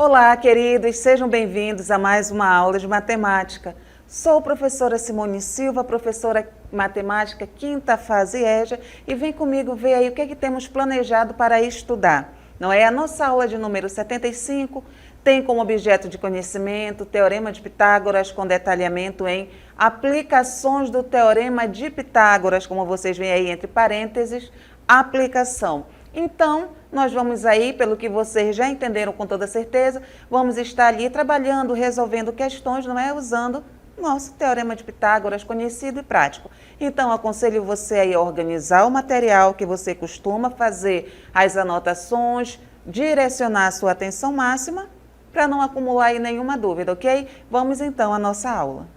Olá, queridos, sejam bem-vindos a mais uma aula de matemática. Sou a professora Simone Silva, professora matemática, quinta fase EJA, e vem comigo ver aí o que temos planejado para estudar. Não é? A nossa aula de número 75 tem como objeto de conhecimento o Teorema de Pitágoras com detalhamento em aplicações do Teorema de Pitágoras, como vocês veem aí entre parênteses, aplicação. Então, nós vamos aí, pelo que vocês já entenderam com toda certeza, vamos estar ali trabalhando, resolvendo questões, não é? Usando nosso Teorema de Pitágoras conhecido e prático. Então, aconselho você aí a organizar o material que você costuma fazer, as anotações, direcionar a sua atenção máxima para não acumular aí nenhuma dúvida, ok? Vamos então à nossa aula.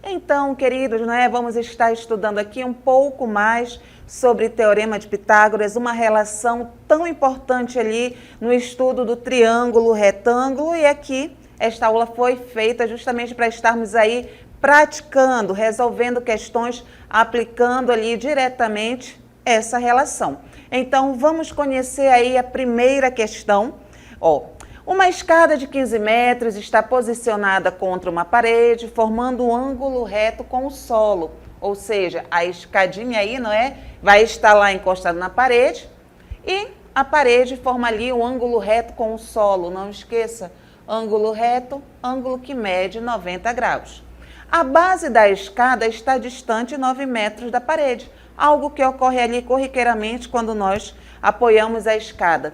Então, queridos, vamos estar estudando aqui um pouco mais sobre Teorema de Pitágoras, uma relação tão importante ali no estudo do triângulo retângulo, e aqui esta aula foi feita justamente para estarmos aí praticando, resolvendo questões, aplicando ali diretamente essa relação. Então, vamos conhecer aí a primeira questão. Uma escada de 15 metros está posicionada contra uma parede, formando um ângulo reto com o solo. Ou seja, a escadinha aí, vai estar lá encostada na parede e a parede forma ali um ângulo reto com o solo. Não esqueça, ângulo reto, ângulo que mede 90 graus. A base da escada está distante 9 metros da parede, algo que ocorre ali corriqueiramente quando nós apoiamos a escada.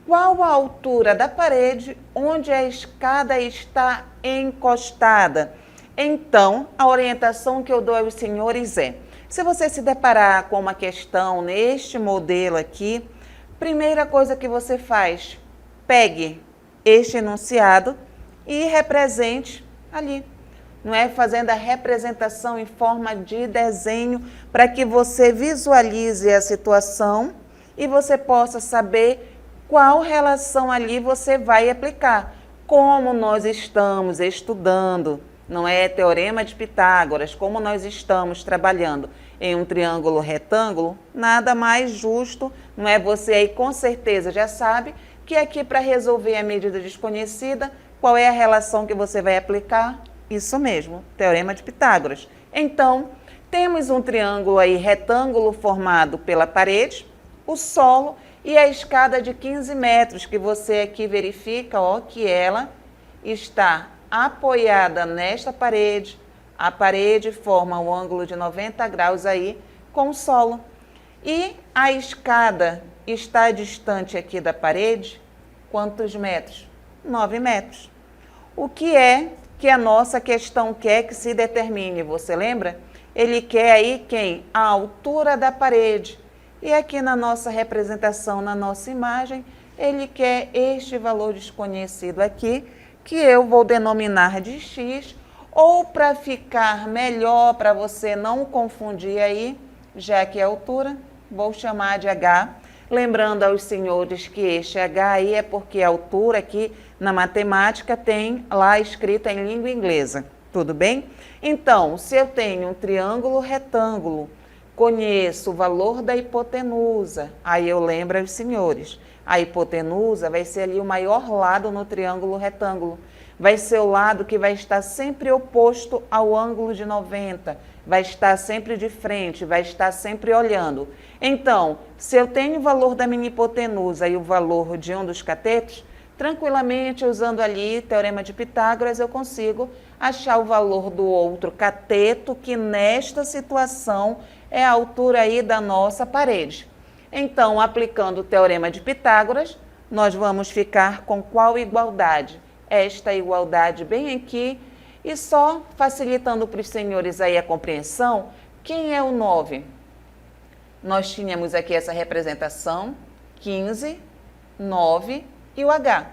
Qual a altura da parede onde a escada está encostada? Então, a orientação que eu dou aos senhores é, se você se deparar com uma questão neste modelo aqui, primeira coisa que você faz, pegue este enunciado e represente ali, fazendo a representação em forma de desenho para que você visualize a situação e você possa saber qual relação ali você vai aplicar. Como nós estamos estudando, Teorema de Pitágoras, como nós estamos trabalhando em um triângulo retângulo, nada mais justo, Você aí com certeza já sabe que aqui para resolver a medida desconhecida, qual é a relação que você vai aplicar? Isso mesmo, Teorema de Pitágoras. Então, temos um triângulo aí retângulo formado pela parede, o solo e a escada de 15 metros, que você aqui verifica, que ela está apoiada nesta parede. A parede forma um ângulo de 90 graus aí com o solo. E a escada está distante aqui da parede, quantos metros? 9 metros. O que é que a nossa questão quer que se determine? Você lembra? Ele quer aí quem? A altura da parede. E aqui na nossa representação, na nossa imagem, ele quer este valor desconhecido aqui, que eu vou denominar de x, ou para ficar melhor, para você não confundir aí, já que é altura, vou chamar de h. Lembrando aos senhores que este h aí é porque a altura aqui na matemática tem lá escrita em língua inglesa, tudo bem? Então, se eu tenho um triângulo retângulo, conheço o valor da hipotenusa, aí eu lembro aos senhores, a hipotenusa vai ser ali o maior lado no triângulo retângulo, vai ser o lado que vai estar sempre oposto ao ângulo de 90, vai estar sempre de frente, vai estar sempre olhando. Então, se eu tenho o valor da minha hipotenusa e o valor de um dos catetos, tranquilamente, usando ali Teorema de Pitágoras, eu consigo achar o valor do outro cateto, que nesta situação é a altura aí da nossa parede. Então, aplicando o Teorema de Pitágoras, nós vamos ficar com qual igualdade? Esta igualdade bem aqui, e só facilitando para os senhores aí a compreensão, quem é o 9? Nós tínhamos aqui essa representação, 15, 9 e o h.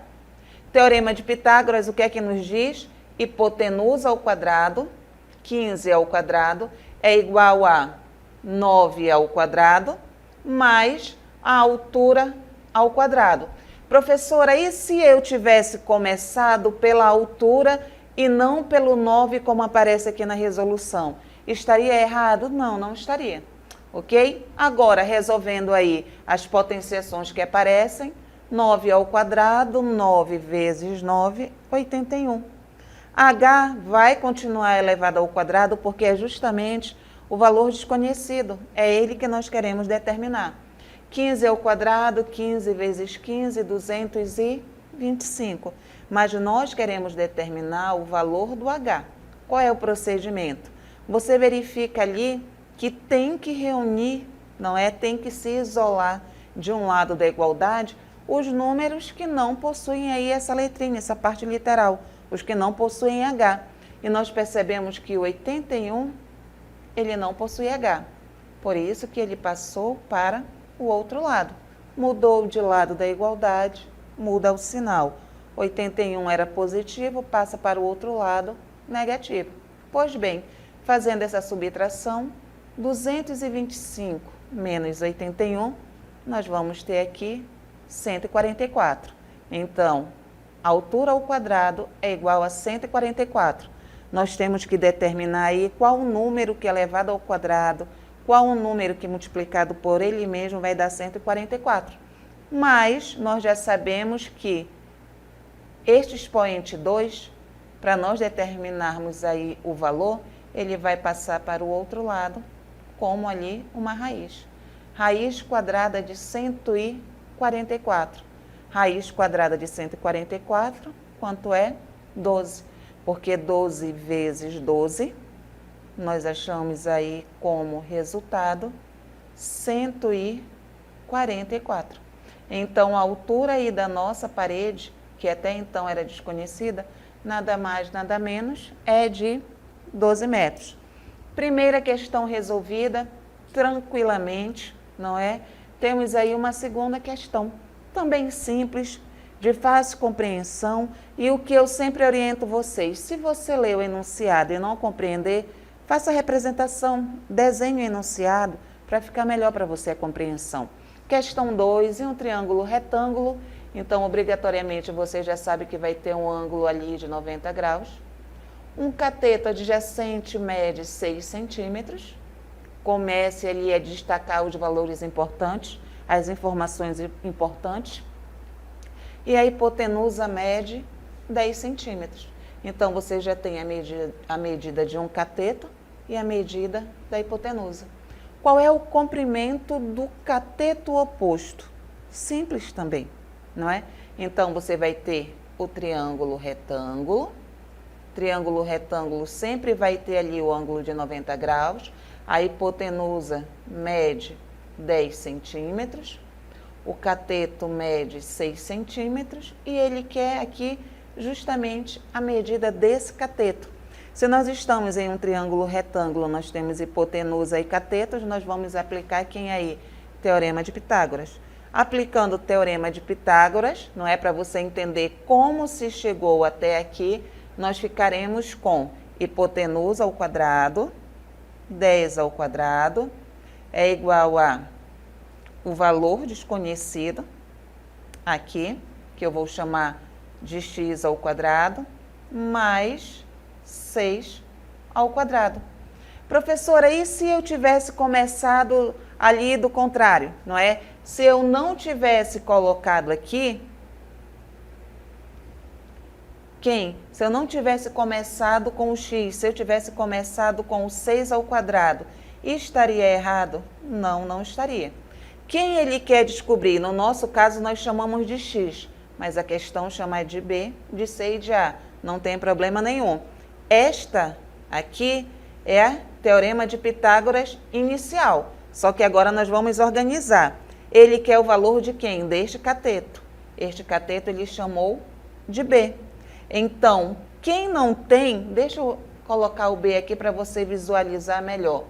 Teorema de Pitágoras, o que é que nos diz? Hipotenusa ao quadrado, 15 ao quadrado, é igual a 9 ao quadrado, mais a altura ao quadrado. Professora, e se eu tivesse começado pela altura e não pelo 9, como aparece aqui na resolução? Estaria errado? Não, não estaria. ok? Agora, resolvendo aí as potenciações que aparecem, 9 ao quadrado, 9 vezes 9, 81. H vai continuar elevado ao quadrado porque é justamente o valor desconhecido, é ele que nós queremos determinar. 15 ao quadrado, 15 vezes 15, 225. Mas nós queremos determinar o valor do H. Qual é o procedimento? Você verifica ali que tem que reunir, não é? Tem que se isolar de um lado da igualdade os números que não possuem aí essa letrinha, essa parte literal, os que não possuem H. E nós percebemos que o 81, ele não possui H. Por isso que ele passou para o outro lado. Mudou de lado da igualdade, muda o sinal. 81 era positivo, passa para o outro lado, negativo. Pois bem, fazendo essa subtração, 225 menos 81, nós vamos ter aqui 144. Então, a altura ao quadrado é igual a 144. Nós temos que determinar aí qual o número que é elevado ao quadrado, qual o número que multiplicado por ele mesmo vai dar 144. Mas nós já sabemos que este expoente 2, para nós determinarmos aí o valor, ele vai passar para o outro lado, como ali uma raiz. Raiz quadrada de 144. Raiz quadrada de 144, quanto é? 12. Porque 12 vezes 12, nós achamos aí como resultado 144. Então, a altura aí da nossa parede, que até então era desconhecida, nada mais, nada menos, é de 12 metros. Primeira questão resolvida, tranquilamente, não é? Temos aí uma segunda questão, também simples, de fácil compreensão, e o que eu sempre oriento vocês, se você ler o enunciado e não compreender, faça a representação, desenhe o enunciado, para ficar melhor para você a compreensão. Questão 2, em um triângulo retângulo, então obrigatoriamente você já sabe que vai ter um ângulo ali de 90 graus. Um cateto adjacente mede 6 centímetros. Comece ali a destacar os valores importantes, as informações importantes. E a hipotenusa mede 10 centímetros. Então, você já tem a medida de um cateto e a medida da hipotenusa. Qual é o comprimento do cateto oposto? Simples também, não é? Então, você vai ter o triângulo retângulo. Triângulo retângulo sempre vai ter ali o ângulo de 90 graus. A hipotenusa mede 10 centímetros. O cateto mede 6 centímetros e ele quer aqui justamente a medida desse cateto. Se nós estamos em um triângulo retângulo, nós temos hipotenusa e catetos, nós vamos aplicar quem aí? Teorema de Pitágoras. Aplicando o Teorema de Pitágoras, não é, para você entender como se chegou até aqui, nós ficaremos com hipotenusa ao quadrado, 10 ao quadrado, é igual a o valor desconhecido, aqui, que eu vou chamar de x ao quadrado, mais 6 ao quadrado. Professora, e se eu tivesse começado ali do contrário, não é? Se eu não tivesse colocado aqui, se eu não tivesse começado com o x, se eu tivesse começado com o 6 ao quadrado, estaria errado? Não, não estaria. Quem ele quer descobrir? No nosso caso, nós chamamos de x, mas a questão chama de b, de c e de a. Não tem problema nenhum. Esta aqui é a Teorema de Pitágoras inicial, só que agora nós vamos organizar. Ele quer o valor de quem? Deste cateto. Este cateto ele chamou de b. Então, quem não tem, deixa eu colocar o b aqui para você visualizar melhor.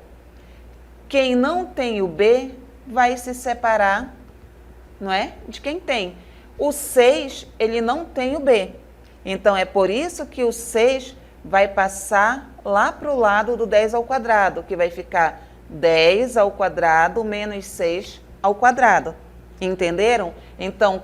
Quem não tem o b vai se separar, não é? De quem tem. O 6, ele não tem o b. Então, é por isso que o 6 vai passar lá para o lado do 10 ao quadrado, que vai ficar 10 ao quadrado menos 6 ao quadrado. Entenderam? Então,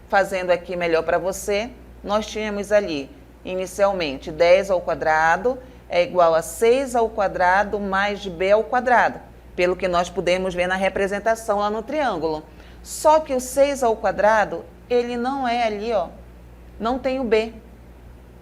fazendo aqui melhor para você, nós tínhamos ali, inicialmente, 10 ao quadrado é igual a 6 ao quadrado mais b ao quadrado. pelo que nós podemos ver na representação lá no triângulo. Só que o 6 ao quadrado, ele não é ali, ó, não tem o B,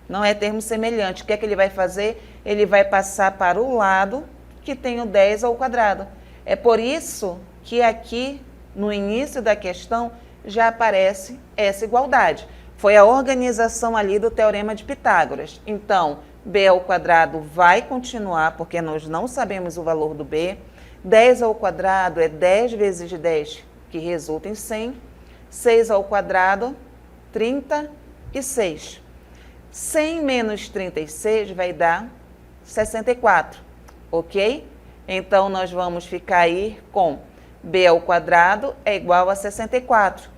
não é termo semelhante. O que é que ele vai fazer? Ele vai passar para o lado que tem o 10 ao quadrado. É por isso que aqui, no início da questão, já aparece essa igualdade. Foi a organização ali do Teorema de Pitágoras. Então, B ao quadrado vai continuar, porque nós não sabemos o valor do B. 10 ao quadrado é 10 vezes 10, que resulta em 100. 6 ao quadrado, 36. 100 menos 36 vai dar 64, ok? Então, nós vamos ficar aí com B ao quadrado é igual a 64.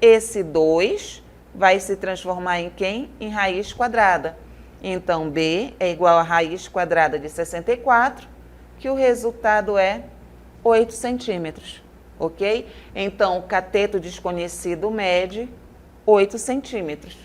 Esse 2 vai se transformar em quem? Em raiz quadrada. Então, B é igual a raiz quadrada de 64, que o resultado é 8 centímetros, ok? Então, o cateto desconhecido mede 8 centímetros.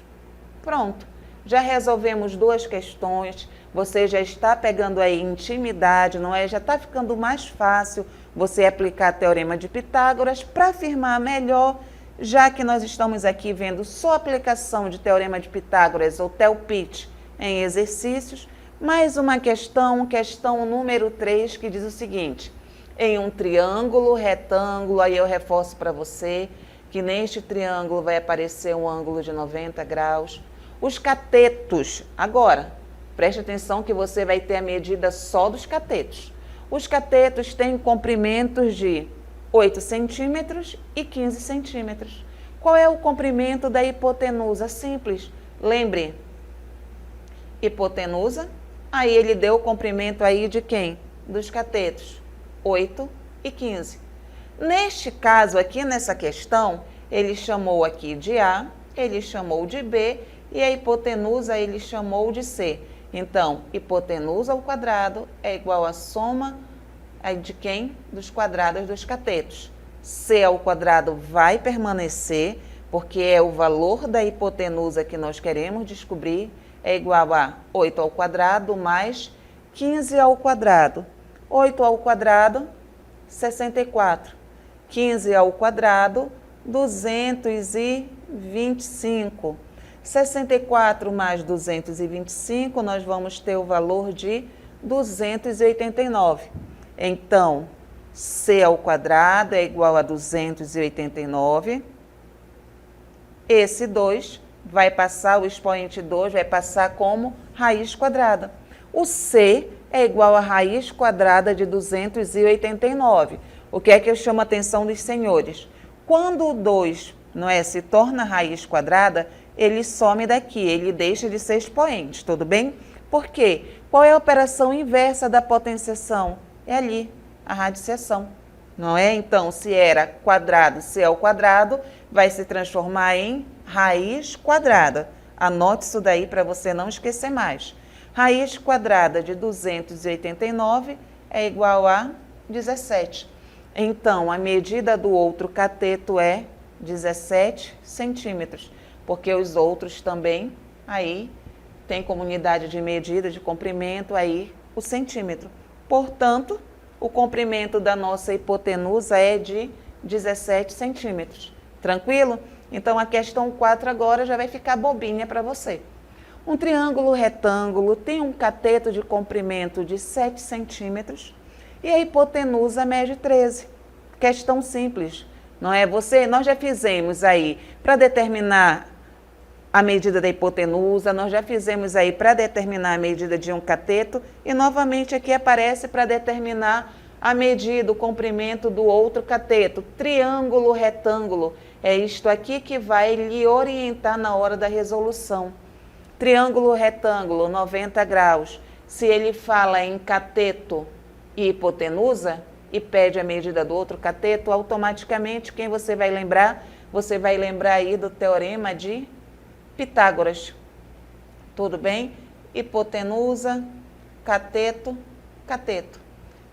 Pronto, já resolvemos duas questões, você já está pegando aí intimidade, não é? Já está ficando mais fácil você aplicar o Teorema de Pitágoras para afirmar melhor, já que nós estamos aqui vendo só aplicação de Teorema de Pitágoras ou TELPIT em exercícios. Mais uma questão, questão número 3, que diz o seguinte: em um triângulo retângulo, aí eu reforço para você que neste triângulo vai aparecer um ângulo de 90 graus. Os catetos, agora, preste atenção que você vai ter a medida só dos catetos. Os catetos têm comprimentos de 8 centímetros e 15 centímetros. Qual é o comprimento da hipotenusa? Simples. Lembre, hipotenusa, aí ele deu o comprimento aí de quem? Dos catetos, 8 e 15. Neste caso aqui, nessa questão, ele chamou aqui de A, ele chamou de B e a hipotenusa ele chamou de C. Então, hipotenusa ao quadrado é igual à soma de quem? Dos quadrados dos catetos. C ao quadrado vai permanecer, porque é o valor da hipotenusa que nós queremos descobrir, é igual a 8 ao quadrado mais 15 ao quadrado. 8 ao quadrado, 64. 15 ao quadrado, 225. 64 mais 225, nós vamos ter o valor de 289. Então, C ao quadrado é igual a 289. Esse 2 vai passar, o expoente 2 vai passar como raiz quadrada. O C é igual a raiz quadrada de 289. O que é que eu chamo a atenção dos senhores? Quando o 2 se torna raiz quadrada, ele some daqui, ele deixa de ser expoente, tudo bem? Por quê? Qual é a operação inversa da potenciação? É ali, a radiciação, não é? Então, se era quadrado, C ao quadrado, vai se transformar em raiz quadrada. Anote isso daí para você não esquecer mais. Raiz quadrada de 289 é igual a 17. Então, a medida do outro cateto é 17 centímetros, porque os outros também aí tem como unidade de medida de comprimento aí o centímetro. Portanto, o comprimento da nossa hipotenusa é de 17 centímetros. Tranquilo? Então, a questão 4 agora já vai ficar bobinha para você. Um triângulo retângulo tem um cateto de comprimento de 7 centímetros e a hipotenusa mede 13. Questão simples, não é? Nós já fizemos aí para determinar a medida da hipotenusa, nós já fizemos aí para determinar a medida de um cateto e novamente aqui aparece para determinar a medida, o comprimento do outro cateto. Triângulo retângulo, é isto aqui que vai lhe orientar na hora da resolução. Triângulo retângulo, 90 graus. Se ele fala em cateto e hipotenusa e pede a medida do outro cateto, automaticamente quem você vai lembrar? Você vai lembrar aí do Teorema de Pitágoras. Tudo bem? Hipotenusa, cateto, cateto.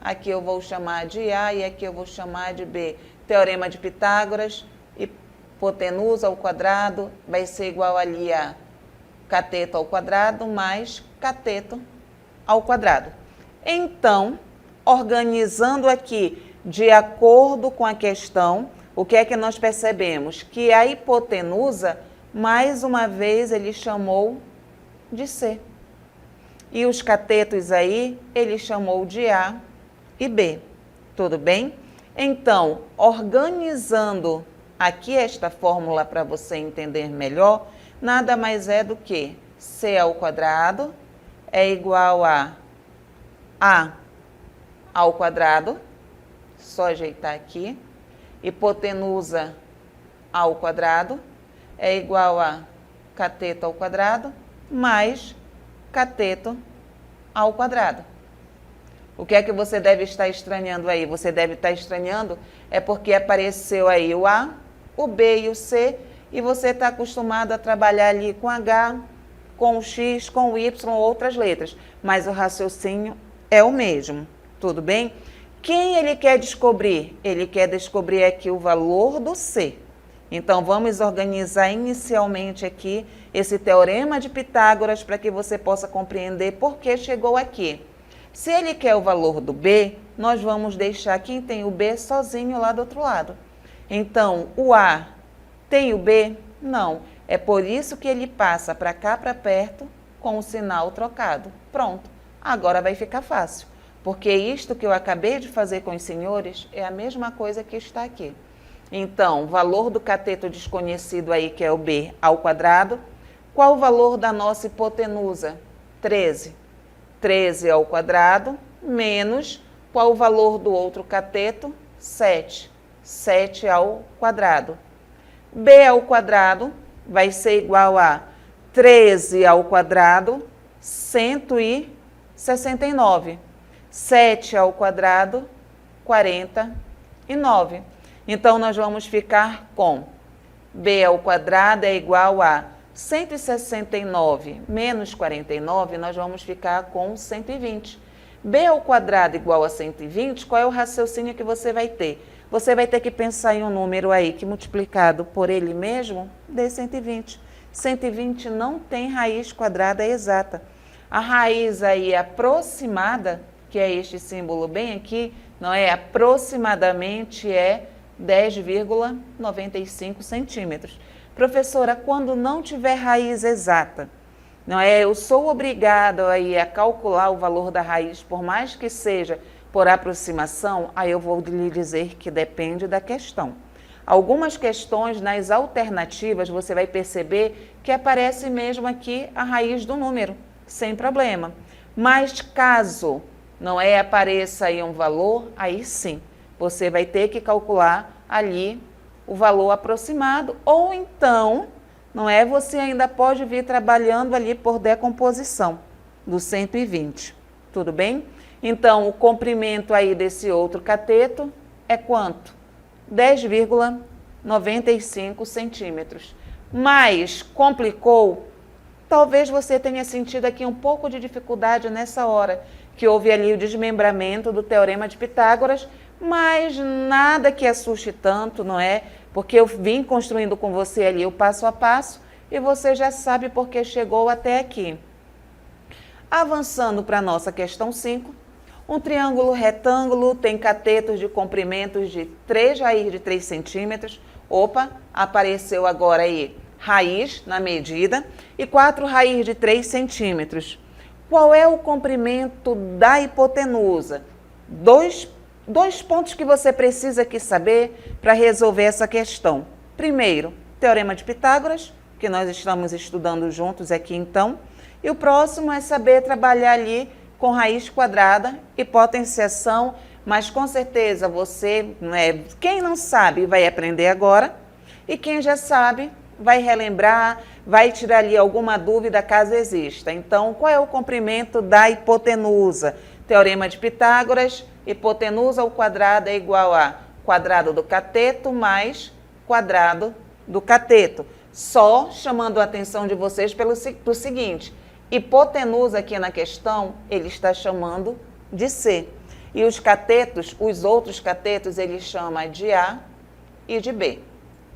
Aqui eu vou chamar de A e aqui eu vou chamar de B. Teorema de Pitágoras, hipotenusa ao quadrado vai ser igual ali a cateto ao quadrado mais cateto ao quadrado. Então, organizando aqui de acordo com a questão, o que é que nós percebemos? Que a hipotenusa, mais uma vez, ele chamou de C. E os catetos aí, ele chamou de A e B. Tudo bem? Então, organizando aqui esta fórmula para você entender melhor, nada mais é do que C ao quadrado é igual a ao quadrado, só ajeitar aqui, hipotenusa ao quadrado é igual a cateto ao quadrado mais cateto ao quadrado. O que é que você deve estar estranhando aí? Você deve estar estranhando é porque apareceu aí o A, o B e o C, e você está acostumado a trabalhar ali com H, com o X, com o Y, outras letras, mas o raciocínio é o mesmo, tudo bem? Quem ele quer descobrir? Ele quer descobrir aqui o valor do C. Então, vamos organizar inicialmente aqui esse teorema de Pitágoras para que você possa compreender por que chegou aqui. Se ele quer o valor do B, nós vamos deixar quem tem o B sozinho lá do outro lado. Então, o A tem o B? Não. É por isso que ele passa para cá, para perto, com o sinal trocado. Pronto. Agora vai ficar fácil. Porque isto que eu acabei de fazer com os senhores é a mesma coisa que está aqui. Então, valor do cateto desconhecido aí, que é o B, ao quadrado. Qual o valor da nossa hipotenusa? 13. 13 ao quadrado, menos qual o valor do outro cateto? 7. 7 ao quadrado. B ao quadrado vai ser igual a 13 ao quadrado, 169. 7 ao quadrado, 49. Então, nós vamos ficar com B ao quadrado é igual a 169 menos 49, nós vamos ficar com 120. B ao quadrado igual a 120, qual é o raciocínio que você vai ter? Você vai ter que pensar em um número aí que multiplicado por ele mesmo dê 120. 120 não tem raiz quadrada exata. A raiz aí aproximada, que é este símbolo bem aqui, não é? Aproximadamente é 10,95 centímetros. Professora, quando não tiver raiz exata, não é? Eu sou obrigada aí a calcular o valor da raiz, por mais que seja por aproximação, aí eu vou lhe dizer que depende da questão. Algumas questões nas alternativas você vai perceber que aparece mesmo aqui a raiz do número, sem problema. Mas caso não apareça aí um valor, aí sim, você vai ter que calcular ali o valor aproximado, ou então, você ainda pode vir trabalhando ali por decomposição do 120, tudo bem? Então, o comprimento aí desse outro cateto é quanto? 10,95 centímetros. Mas complicou? Talvez você tenha sentido aqui um pouco de dificuldade nessa hora, que houve ali o desmembramento do teorema de Pitágoras, mas nada que assuste tanto, não é? Porque eu vim construindo com você ali o passo a passo e você já sabe por que chegou até aqui. Avançando para a nossa questão 5, um triângulo retângulo tem catetos de comprimentos de 3 raiz de 3 centímetros. Opa, apareceu agora aí raiz na medida e 4 raiz de 3 centímetros. Qual é o comprimento da hipotenusa? Dois pontos que você precisa aqui saber para resolver essa questão. Primeiro, teorema de Pitágoras, que nós estamos estudando juntos aqui então. E o próximo é saber trabalhar ali com raiz quadrada e potenciação, mas com certeza você, quem não sabe vai aprender agora, e quem já sabe vai relembrar, vai tirar ali alguma dúvida caso exista. Então, qual é o comprimento da hipotenusa? Teorema de Pitágoras, hipotenusa ao quadrado é igual a quadrado do cateto mais quadrado do cateto. Só chamando a atenção de vocês pelo seguinte, hipotenusa aqui na questão, ele está chamando de C. E os catetos, os outros catetos, ele chama de A e de B.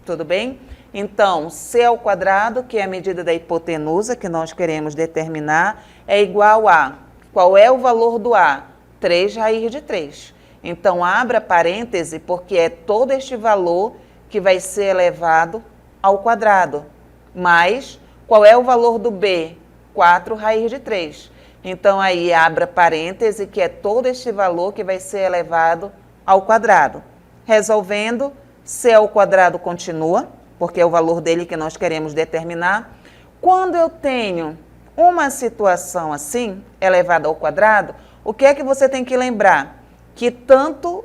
Tudo bem? Então, C ao quadrado, que é a medida da hipotenusa que nós queremos determinar, é igual a, qual é o valor do A? 3 raiz de 3. Então, abra parêntese, porque é todo este valor que vai ser elevado ao quadrado. Mas, qual é o valor do B? 4 raiz de 3. Então, aí, abra parêntese, que é todo este valor que vai ser elevado ao quadrado. Resolvendo, C ao quadrado continua, porque é o valor dele que nós queremos determinar. Quando eu tenho uma situação assim, elevada ao quadrado, o que é que você tem que lembrar? Que tanto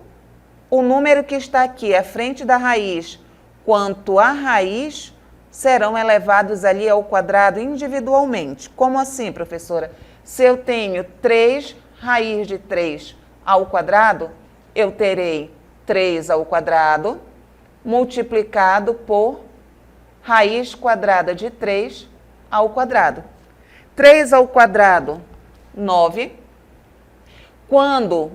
o número que está aqui à frente da raiz, quanto a raiz, serão elevados ali ao quadrado individualmente. Como assim, professora? Se eu tenho 3 raiz de 3 ao quadrado, eu terei 3 ao quadrado multiplicado por raiz quadrada de 3 ao quadrado. 3 ao quadrado, 9. Quando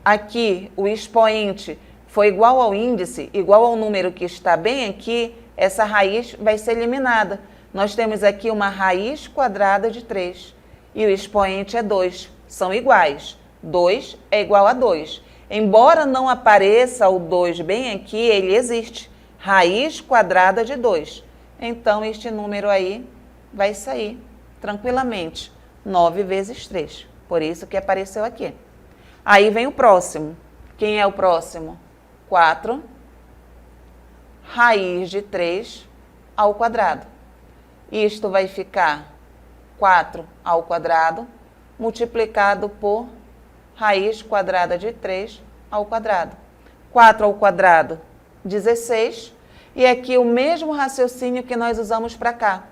aqui o expoente for igual ao índice, igual ao número que está bem aqui, essa raiz vai ser eliminada. Nós temos aqui uma raiz quadrada de 3 e o expoente é 2. São iguais. 2 é igual a 2. Embora não apareça o 2 bem aqui, ele existe. Raiz quadrada de 2. Então, este número aí vai sair tranquilamente. 9 vezes 3. Por isso que apareceu aqui. Aí vem o próximo. Quem é o próximo? 4 raiz de 3 ao quadrado. Isto vai ficar 4 ao quadrado multiplicado por raiz quadrada de 3 ao quadrado. 4 ao quadrado, 16. E aqui o mesmo raciocínio que nós usamos para cá.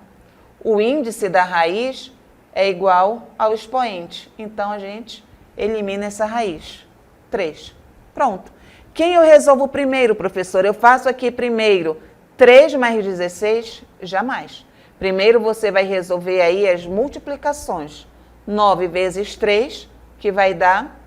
O índice da raiz é igual ao expoente. Então, a gente elimina essa raiz. 3. Pronto. Quem eu resolvo primeiro, professor? Eu faço aqui primeiro 3 mais 16? Jamais. Primeiro você vai resolver aí as multiplicações. 9 vezes 3, que vai dar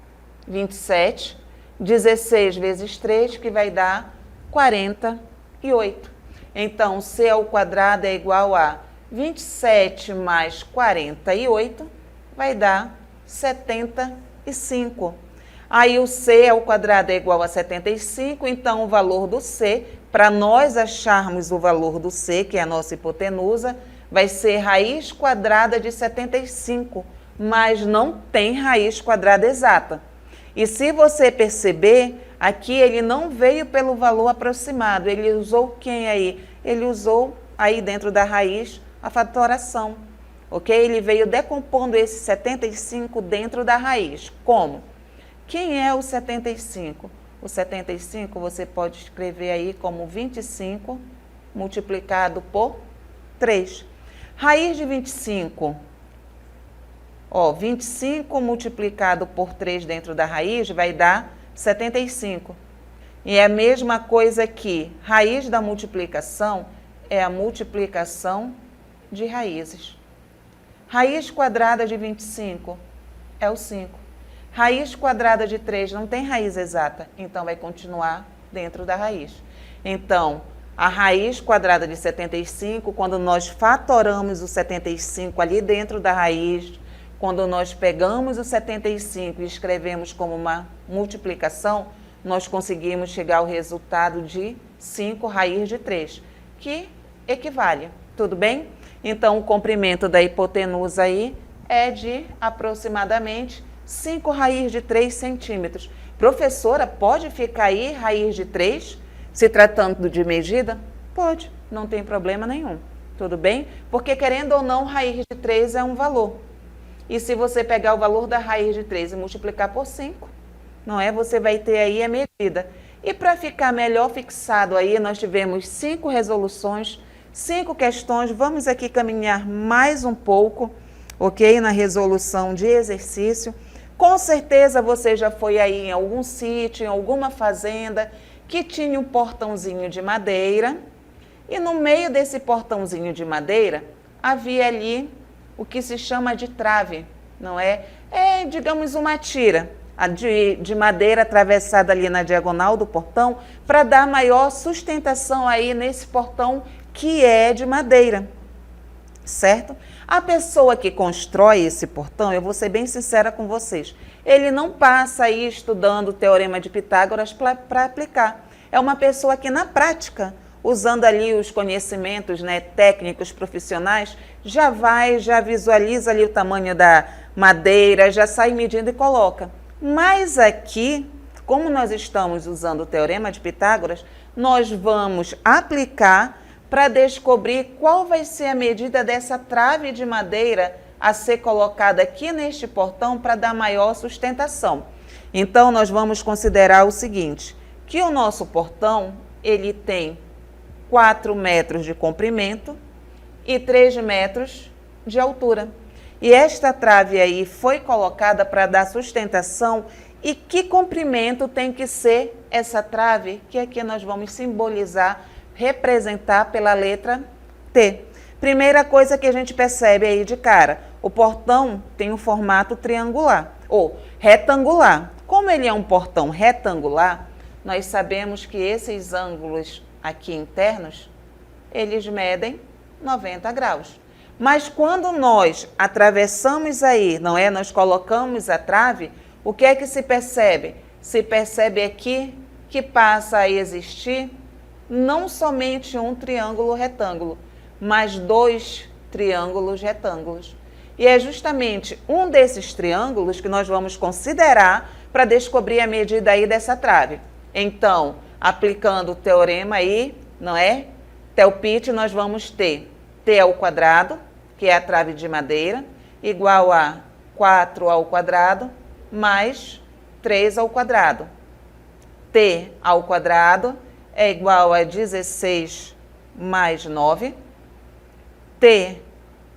27. 16 vezes 3, que vai dar 48. Então, C ao quadrado é igual a 27 mais 48, vai dar 75. Aí o C ao quadrado é igual a 75, então o valor do C, para nós acharmos o valor do C, que é a nossa hipotenusa, vai ser raiz quadrada de 75, mas não tem raiz quadrada exata. E se você perceber, aqui ele não veio pelo valor aproximado, ele usou quem aí? Ele usou aí dentro da raiz a fatoração, ok? Ele veio decompondo esse 75 dentro da raiz. Como? Quem é o 75? O 75 você pode escrever aí como 25 multiplicado por 3. Raiz de 25, 25 multiplicado por 3 dentro da raiz vai dar 75. E é a mesma coisa aqui, raiz da multiplicação é a multiplicação de raízes. Raiz quadrada de 25 é o 5. Raiz quadrada de 3 não tem raiz exata, então vai continuar dentro da raiz. Então, a raiz quadrada de 75, quando nós fatoramos o 75 ali dentro da raiz, quando nós pegamos o 75 e escrevemos como uma multiplicação, nós conseguimos chegar ao resultado de 5 raiz de 3, que equivale, tudo bem? Então, o comprimento da hipotenusa aí é de aproximadamente 5 raiz de 3 centímetros. Professora, pode ficar aí raiz de 3, se tratando de medida? Pode, não tem problema nenhum, tudo bem? Porque querendo ou não, raiz de 3 é um valor. E se você pegar o valor da raiz de 3 e multiplicar por 5, não é? Você vai ter aí a medida. E para ficar melhor fixado aí, nós tivemos 5 resoluções, 5 questões. Vamos aqui caminhar mais um pouco, ok? Na resolução de exercício. Com certeza você já foi aí em algum sítio, em alguma fazenda, que tinha um portãozinho de madeira. E no meio desse portãozinho de madeira, havia ali o que se chama de trave, não é? É, digamos, uma tira de madeira atravessada ali na diagonal do portão para dar maior sustentação aí nesse portão que é de madeira. certo? A pessoa que constrói esse portão, eu vou ser bem sincera com vocês, ele não passa aí estudando o Teorema de Pitágoras para aplicar. É uma pessoa que na prática, usando ali os conhecimentos, né, técnicos, profissionais, já visualiza ali o tamanho da madeira, já sai medindo e coloca. Mas aqui, como nós estamos usando o Teorema de Pitágoras, nós vamos aplicar para descobrir qual vai ser a medida dessa trave de madeira a ser colocada aqui neste portão para dar maior sustentação. Então, nós vamos considerar o seguinte, que o nosso portão, ele tem 4 metros de comprimento e 3 metros de altura. E esta trave aí foi colocada para dar sustentação. E que comprimento tem que ser essa trave? Que aqui nós vamos simbolizar, representar pela letra T. Primeira coisa que a gente percebe aí de cara, o portão tem um formato triangular ou retangular. Como ele é um portão retangular, nós sabemos que esses ângulos aqui internos, eles medem 90 graus. Mas quando nós atravessamos aí, não é? Nós colocamos a trave, o que é que se percebe? Se percebe aqui que passa a existir não somente um triângulo retângulo, mas 2 triângulos retângulos. E é justamente um desses triângulos que nós vamos considerar para descobrir a medida aí dessa trave. Então, aplicando o teorema aí, não é? Tel-Pitt, nós vamos ter T ao quadrado, que é a trave de madeira, igual a 4 ao quadrado, mais 3 ao quadrado. T ao quadrado é igual a 16 mais 9. T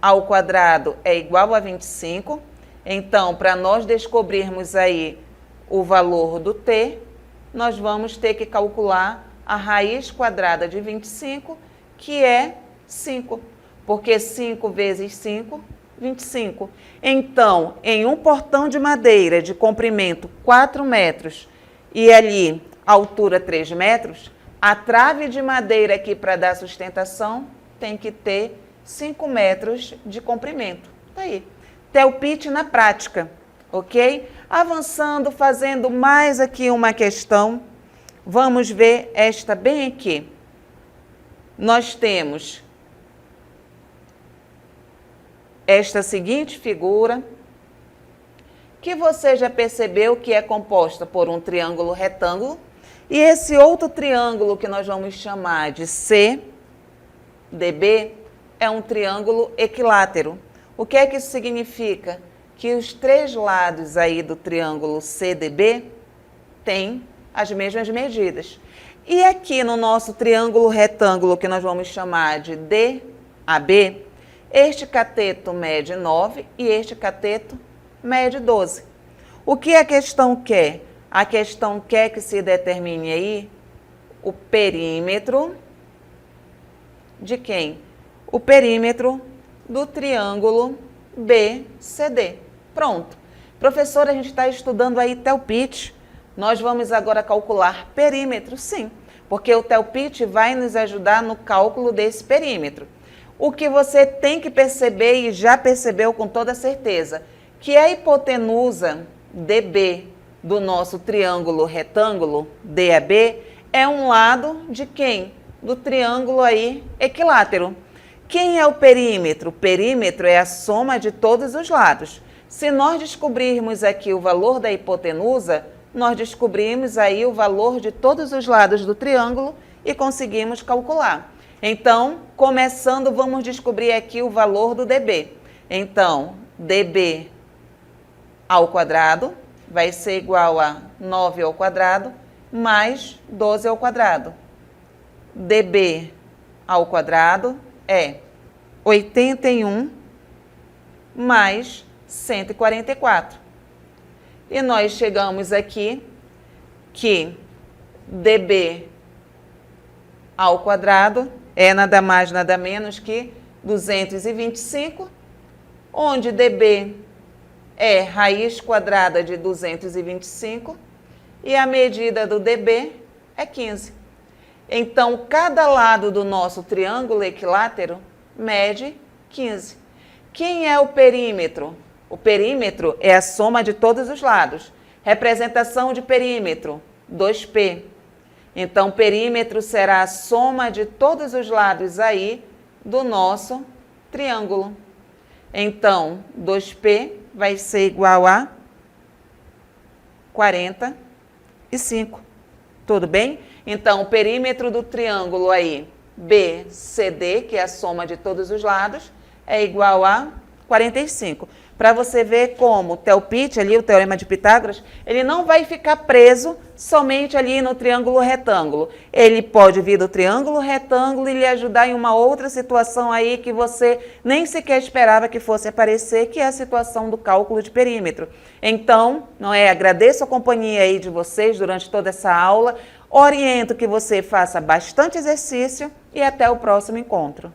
ao quadrado é igual a 25. Então, para nós descobrirmos aí o valor do T, nós vamos ter que calcular a raiz quadrada de 25, que é 5. Porque 5 vezes 5, 25. Então, em um portão de madeira de comprimento 4 metros e ali altura 3 metros, a trave de madeira aqui para dar sustentação tem que ter 5 metros de comprimento. Tá aí. Tel-Pitt na prática, ok? Avançando, fazendo mais aqui uma questão, vamos ver esta bem aqui. Nós temos esta seguinte figura, que você já percebeu que é composta por um triângulo retângulo, e esse outro triângulo que nós vamos chamar de CDB é um triângulo equilátero. O que é que isso significa? Que os 3 lados aí do triângulo CDB têm as mesmas medidas. E aqui no nosso triângulo retângulo, que nós vamos chamar de DAB, este cateto mede 9 e este cateto mede 12. O que a questão quer? A questão quer que se determine aí o perímetro de quem? O perímetro do triângulo BCD. Pronto. Professora, a gente está estudando aí Tel-Pitt. Nós vamos agora calcular perímetro? Sim, porque o Tel-Pitt vai nos ajudar no cálculo desse perímetro. O que você tem que perceber, e já percebeu com toda certeza, que a hipotenusa DB do nosso triângulo retângulo DAB é um lado de quem? Do triângulo aí equilátero. Quem é o perímetro? O perímetro é a soma de todos os lados. Se nós descobrirmos aqui o valor da hipotenusa, nós descobrimos aí o valor de todos os lados do triângulo e conseguimos calcular. Então, começando, vamos descobrir aqui o valor do DB. Então, DB ao quadrado vai ser igual a 9 ao quadrado mais 12 ao quadrado. DB ao quadrado é 81 mais 144. E nós chegamos aqui que DB ao quadrado é nada mais, nada menos que 225, onde DB é raiz quadrada de 225 e a medida do DB é 15. Então, cada lado do nosso triângulo equilátero mede 15. Quem é o perímetro? O perímetro é a soma de todos os lados. Representação de perímetro, 2P. Então, perímetro será a soma de todos os lados aí do nosso triângulo. Então, 2P vai ser igual a 45. Tudo bem? Então, o perímetro do triângulo aí, BCD, que é a soma de todos os lados, é igual a 45. Para você ver como o Theilpit, ali, o Teorema de Pitágoras, ele não vai ficar preso somente ali no triângulo retângulo. Ele pode vir do triângulo retângulo e lhe ajudar em uma outra situação aí que você nem sequer esperava que fosse aparecer, que é a situação do cálculo de perímetro. Então, agradeço a companhia aí de vocês durante toda essa aula, oriento que você faça bastante exercício e até o próximo encontro.